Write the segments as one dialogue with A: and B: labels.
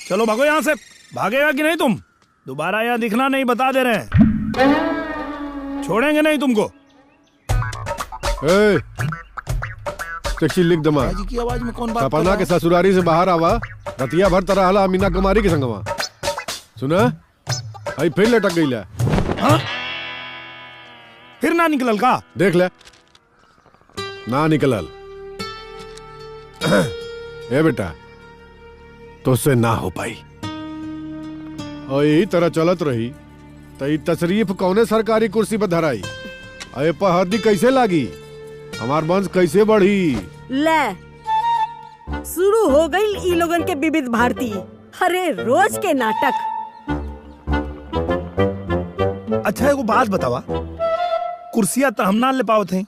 A: चलो भागो यहाँ से। भागेगा कि नहीं तुम? दोबारा यहाँ दिखना नहीं, बता दे रहे हैं। छोड़ेंगे नहीं तुमको।
B: चिट्ठी लिख दमा।
A: जी की आवाज में कौन बात कर
B: सपना
A: रहा
B: के
A: है?
B: ससुरारी से बाहर आवा, रतिया भर तरह हला मीना कुमारी के संगवा। सुना आई फिर लटक गई ला।
A: हाँ? फिर ना निकलल का?
B: देख ले ना निकलल। ए बेटा तुझसे ना हो पाई और यही तरह चलत रही तो ई तशरीफ कौने सरकारी कुर्सी पर धराई? अरे पहदी कैसे लागी? हमार वंश कैसे बढ़ी?
C: ले शुरू हो गई ई लोगन के विविध भारती। अरे रोज के नाटक।
A: अच्छा एगो बात बतावा, कुर्सियां तो हम ना ले पाओ थे,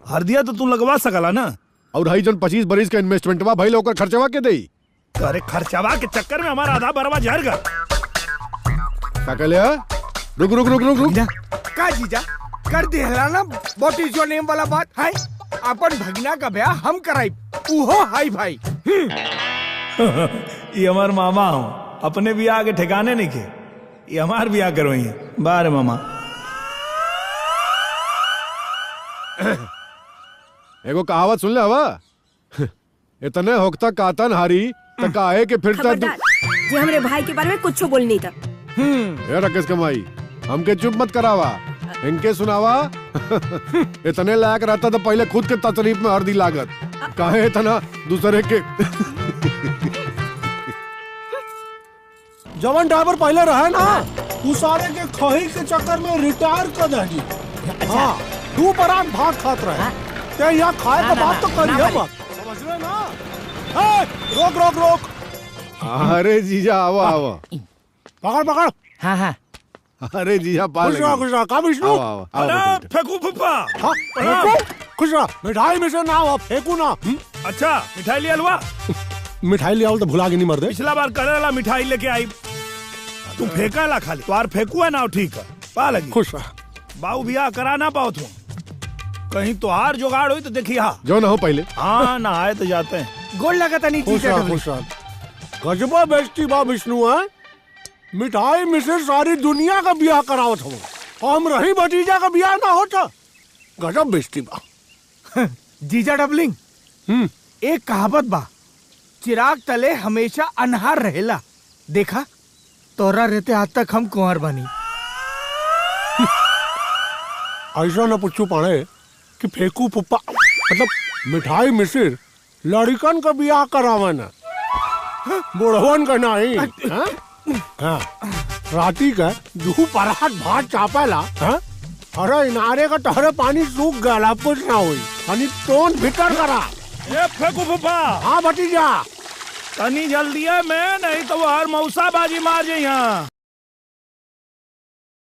A: हरदिया तो तू लगवा सकला ना।
B: और हाई जन 25 बरिस का इन्वेस्टमेंटवा भाई लोग खर्चवा के देई।
A: अरे खर्चावा के चक्कर में हमारा आधा बरवा जहर गया।
B: रुक रुक रुक रुक रुक।
D: का जीजा कर दिहला ना व्हाट इज योर नेम वाला बात है। अपन भगना का ब्याह हम कराई, उहो हाई भाई।
A: ये हमार मामा हो, अपने बियाह के ठिकाने नहीं के, ये हमार बियाह करवाई है। बारे मामा
B: एगो कहावत सुन ले हवा, इतने होकता कातन हारी तो काहे के फिर
C: खबरदार, ये हमरे भाई के बारे में कुछ बोलनी था।
B: ये राकेश कमाई हमके चुप मत करावा, इनके सुनावा। इतने लायक रहता तो पहले खुद के तशरीफ में हरदी लागत, काहे इतना दूसरे के।
E: जवन ड्राइवर पहले रहे ना तू सारे के खही के चक्कर में रिटायर कर दही। हाँ तू बरात भात खात रहे ते यहाँ खाए का बात तो करिए मत, समझ रहे ना। रोक रोक रोक।
B: अरे जीजा आवा आवा,
E: पकड़ पकड़।
D: हाँ हाँ
B: अरे जीजा पाल
E: खुश रहा खुश रहा। का विष्णु?
B: आवा आवा आवा बेटा।
A: फेंकू फुफा।
E: हाँ फेंकू? खुश रहा। मिठाई में से ना हो फेंकू ना।
A: अच्छा मिठाई ले अलवा।
E: मिठाई ले आओ तो भुला के नहीं मर दे।
A: पिछला बार करेला मिठाई लेके आई, तू फेंका ला खाली। तो फेंकू है ना, ठीक है पा लगी।
E: खुश रहा।
A: बाऊ बियाह करा ना पाओ तुम, कहीं तो हार जुगाड़ हुई तो देखिए। हाँ
B: जो ना हो पहले।
A: हाँ ना आए तो जाते हैं।
D: गोल लगा था नहीं
E: खुश
D: जीजा।
E: रहा खुश रहा। गजबा बेइज्जती बा विष्णु है। मिठाई में से सारी दुनिया का ब्याह करावत हो, हम रही भतीजा का ब्याह ना होता। गजब बेइज्जती बा।
D: जीजा डबलिंग, एक कहावत बा, चिराग तले हमेशा अनहार रहेला। देखा तोरा रहते आज तक हम कुंवर बनी।
E: ऐसा न पूछू पड़े कि फेंकू पुप्पा मतलब मिठाई मिसिर लड़कन का ब्याह करावे न, बुढ़वन का नहीं। हाँ? राती का दू परात भात चापेला। अरे इनारे का टहरे पानी सूख गया, कुछ ना हुई। अनि टोन भीतर करा।
A: ये फेंकू फुफा।
E: हाँ भतीजा
A: तनी जल्दी है मैं, नहीं तो वो हर मौसा बाजी मार जाए यहाँ।